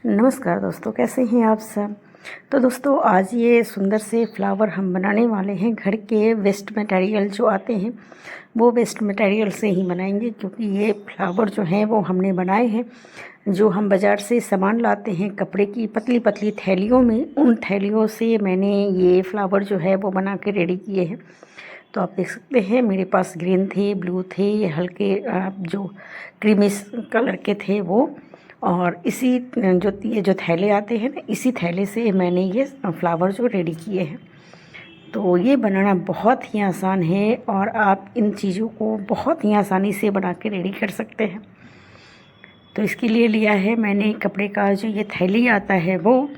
नमस्कार दोस्तों, कैसे हैं आप सब। तो दोस्तों आज ये सुंदर से फ्लावर हम बनाने वाले हैं। घर के वेस्ट मटेरियल जो आते हैं वो वेस्ट मटेरियल से ही बनाएंगे, क्योंकि ये फ्लावर जो हैं वो हमने बनाए हैं। जो हम बाज़ार से सामान लाते हैं कपड़े की पतली पतली थैलियों में, उन थैलियों से मैंने ये फ्लावर जो है वो बना के रेडी किए हैं। तो आप देख सकते हैं मेरे पास ग्रीन थे, ब्लू थे, हल्के जो क्रीमिश कलर के थे वो। और इसी ये जो थैले आते हैं ना, इसी थैले से मैंने ये फ्लावर जो रेडी किए हैं। तो ये बनाना बहुत ही आसान है और आप इन चीज़ों को बहुत ही आसानी से बना के रेडी कर सकते हैं। तो इसके लिए लिया है मैंने कपड़े का जो ये थैली आता है वो,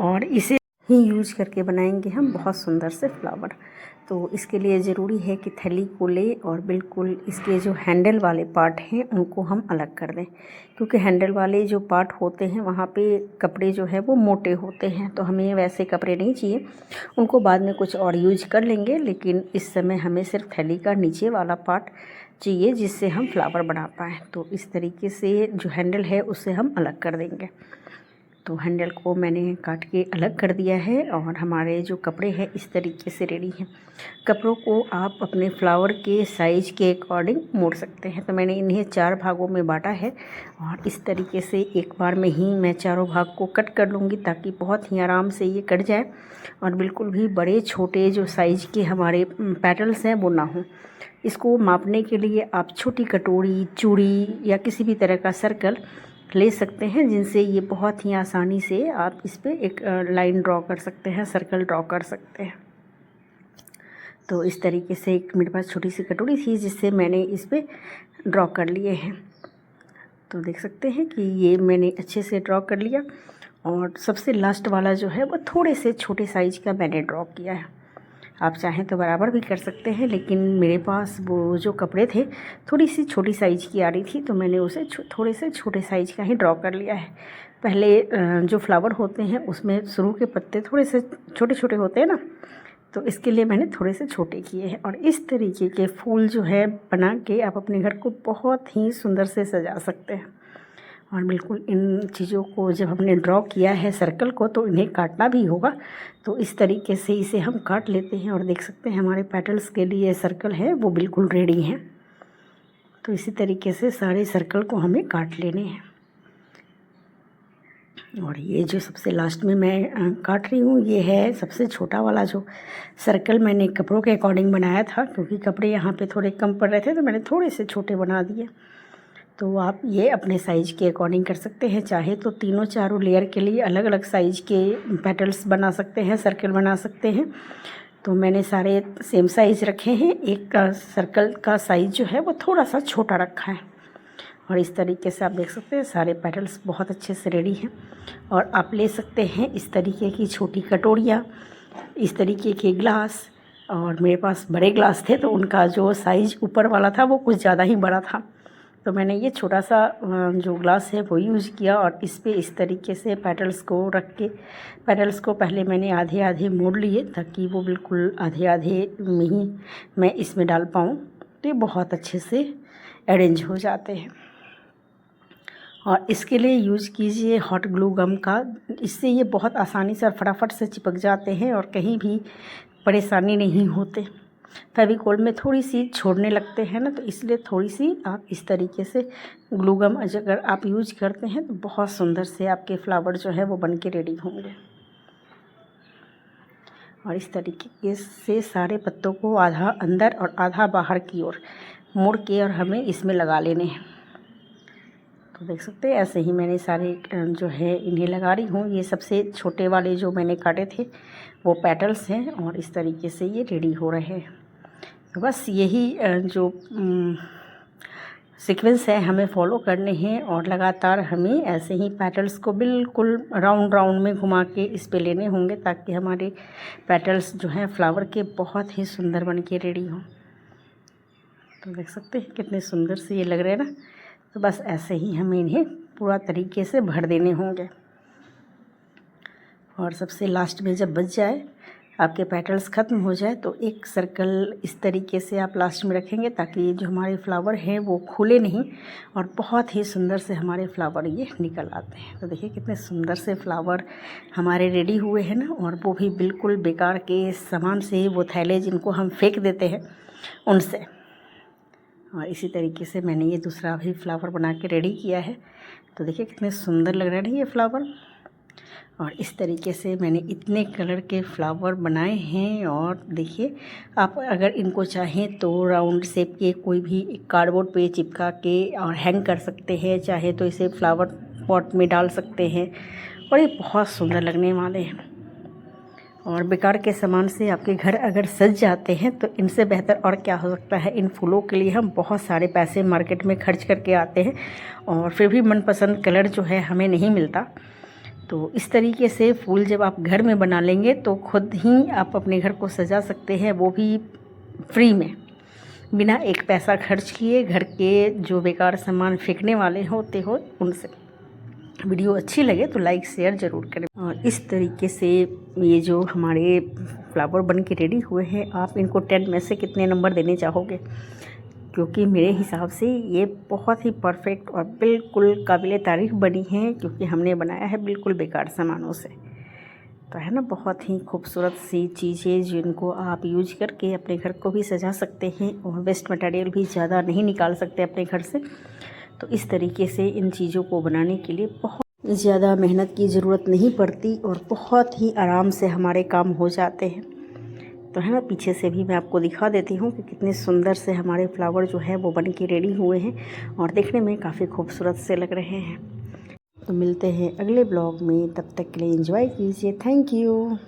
और इसे ही यूज करके बनाएंगे हम बहुत सुंदर से फ्लावर। तो इसके लिए ज़रूरी है कि थैली को ले और बिल्कुल इसके जो हैंडल वाले पार्ट हैं उनको हम अलग कर दें, क्योंकि हैंडल वाले जो पार्ट होते हैं वहाँ पे कपड़े जो है वो मोटे होते हैं। तो हमें वैसे कपड़े नहीं चाहिए, उनको बाद में कुछ और यूज कर लेंगे, लेकिन इस समय हमें सिर्फ थैली का नीचे वाला पार्ट चाहिए जिससे हम फ्लावर बना पाएँ। तो इस तरीके से जो हैंडल है उसे हम अलग कर देंगे। तो हैंडल को मैंने काट के अलग कर दिया है और हमारे जो कपड़े हैं इस तरीके से रेडी हैं। कपड़ों को आप अपने फ्लावर के साइज़ के अकॉर्डिंग मोड़ सकते हैं। तो मैंने इन्हें 4 भागों में बांटा है और इस तरीके से एक बार में ही मैं चारों भाग को कट कर लूँगी, ताकि बहुत ही आराम से ये कट जाए और बिल्कुल भी बड़े छोटे जो साइज़ के हमारे पेटल्स हैं वो ना हो। इसको मापने के लिए आप छोटी कटोरी, चूड़ी या किसी भी तरह का सर्कल ले सकते हैं, जिनसे ये बहुत ही आसानी से आप इस पर एक लाइन ड्रॉ कर सकते हैं, सर्कल ड्रॉ कर सकते हैं। तो इस तरीके से एक मेरे पास छोटी सी कटोरी थी जिससे मैंने इस पर ड्रॉ कर लिए हैं। तो देख सकते हैं कि ये मैंने अच्छे से ड्रॉ कर लिया। और सबसे लास्ट वाला जो है वो थोड़े से छोटे साइज़ का मैंने ड्रॉ किया है। आप चाहें तो बराबर भी कर सकते हैं, लेकिन मेरे पास वो जो कपड़े थे थोड़ी सी छोटी साइज़ की आ रही थी, तो मैंने उसे थोड़े से छोटे साइज़ का ही ड्रॉ कर लिया है। पहले जो फ्लावर होते हैं उसमें शुरू के पत्ते थोड़े से छोटे छोटे होते हैं ना, तो इसके लिए मैंने थोड़े से छोटे किए हैं। और इस तरीके के फूल जो है बना के आप अपने घर को बहुत ही सुंदर से सजा सकते हैं। और बिल्कुल इन चीज़ों को जब हमने ड्रॉ किया है सर्कल को, तो इन्हें काटना भी होगा। तो इस तरीके से इसे हम काट लेते हैं और देख सकते हैं हमारे पेटल्स के लिए सर्कल है वो बिल्कुल रेडी हैं। तो इसी तरीके से सारे सर्कल को हमें काट लेने हैं। और ये जो सबसे लास्ट में मैं काट रही हूँ, ये है सबसे छोटा वाला जो सर्कल मैंने कपड़ों के अकॉर्डिंग बनाया था, क्योंकि कपड़े यहाँ पे थोड़े कम पड़ रहे थे तो मैंने थोड़े से छोटे बना दिए। तो आप ये अपने साइज़ के अकॉर्डिंग कर सकते हैं। चाहे तो तीनों चारों लेयर के लिए अलग अलग साइज़ के पेटल्स बना सकते हैं, सर्कल बना सकते हैं। तो मैंने सारे सेम साइज़ रखे हैं। एक का सर्कल का साइज़ जो है वो थोड़ा सा छोटा रखा है। और इस तरीके से आप देख सकते हैं सारे पेटल्स बहुत अच्छे से रेडी हैं। और आप ले सकते हैं इस तरीके की छोटी कटोरियाँ, इस तरीके के ग्लास। और मेरे पास बड़े ग्लास थे तो उनका जो साइज़ ऊपर वाला था वो कुछ ज़्यादा ही बड़ा था, तो मैंने ये छोटा सा जो ग्लास है वो यूज़ किया। और इस पे इस तरीके से पेटल्स को रख के, पेटल्स को पहले मैंने आधे आधे मोड़ लिए ताकि वो बिल्कुल आधे आधे में ही मैं इसमें डाल पाऊँ। तो ये बहुत अच्छे से अरेंज हो जाते हैं। और इसके लिए यूज़ कीजिए हॉट ग्लू गम का, इससे ये बहुत आसानी से और फटाफट से चिपक जाते हैं और कहीं भी परेशानी नहीं होते। फेविकोल में थोड़ी सी छोड़ने लगते हैं ना, तो इसलिए थोड़ी सी आप इस तरीके से ग्लू गम अगर आप यूज करते हैं तो बहुत सुंदर से आपके फ्लावर जो है वो बन के रेडी होंगे। और इस तरीके से सारे पत्तों को आधा अंदर और आधा बाहर की ओर मोड़ के और हमें इसमें लगा लेने हैं। तो देख सकते हैं ऐसे ही मैंने सारे जो है इन्हें लगा रही हूँ। ये सबसे छोटे वाले जो मैंने काटे थे वो पेटल्स हैं और इस तरीके से ये रेडी हो रहे हैं। तो बस यही जो सीक्वेंस है हमें फॉलो करने हैं और लगातार हमें ऐसे ही पेटल्स को बिल्कुल राउंड राउंड में घुमा के इस पे लेने होंगे, ताकि हमारे पेटल्स जो हैं फ्लावर के बहुत ही सुंदर बन के रेडी हों। तो देख सकते हैं कितने सुंदर से ये लग रहे हैं ना। तो बस ऐसे ही हमें इन्हें पूरा तरीके से भर देने होंगे। और सबसे लास्ट में जब बच जाए आपके पेटल्स ख़त्म हो जाए तो एक सर्कल इस तरीके से आप लास्ट में रखेंगे, ताकि जो हमारे फ्लावर हैं वो खुले नहीं और बहुत ही सुंदर से हमारे फ्लावर ये निकल आते हैं। तो देखिए कितने सुंदर से फ्लावर हमारे रेडी हुए हैं ना, और वो भी बिल्कुल बेकार के सामान से, वो थैले जिनको हम फेंक देते हैं उनसे। और इसी तरीके से मैंने ये दूसरा भी फ्लावर बना के रेडी किया है। तो देखिए कितने सुंदर लग रहे हैं ये फ्लावर। और इस तरीके से मैंने इतने कलर के फ्लावर बनाए हैं। और देखिए आप अगर इनको चाहें तो राउंड शेप के कोई भी कार्डबोर्ड पे चिपका के और हैंग कर सकते हैं, चाहे तो इसे फ्लावर पॉट में डाल सकते हैं और ये बहुत सुंदर लगने वाले हैं। और बेकार के सामान से आपके घर अगर सज जाते हैं तो इनसे बेहतर और क्या हो सकता है। इन फूलों के लिए हम बहुत सारे पैसे मार्केट में खर्च करके आते हैं और फिर भी मनपसंद कलर जो है हमें नहीं मिलता। तो इस तरीके से फूल जब आप घर में बना लेंगे तो खुद ही आप अपने घर को सजा सकते हैं, वो भी फ्री में, बिना एक पैसा खर्च किए। घर के जो बेकार सामान फेंकने वाले होते हो उनसे। वीडियो अच्छी लगे तो लाइक शेयर ज़रूर करें। और इस तरीके से ये जो हमारे फ्लावर बन के रेडी हुए हैं, आप इनको 10 में से कितने नंबर देने चाहोगे? क्योंकि मेरे हिसाब से ये बहुत ही परफेक्ट और बिल्कुल काबिले तारीफ़ बनी है, क्योंकि हमने बनाया है बिल्कुल बेकार सामानों से। तो है ना, बहुत ही खूबसूरत सी चीज़ें जिनको आप यूज करके अपने घर को भी सजा सकते हैं और वेस्ट मटेरियल भी ज़्यादा नहीं निकाल सकते अपने घर से। तो इस तरीके से इन चीज़ों को बनाने के लिए बहुत ज़्यादा मेहनत की ज़रूरत नहीं पड़ती और बहुत ही आराम से हमारे काम हो जाते हैं। तो है ना, पीछे से भी मैं आपको दिखा देती हूँ कि कितने सुंदर से हमारे फ्लावर जो है वो बन के रेडी हुए हैं और देखने में काफ़ी खूबसूरत से लग रहे हैं। तो मिलते हैं अगले ब्लॉग में, तब तक के लिए एंजॉय कीजिए। Thank you.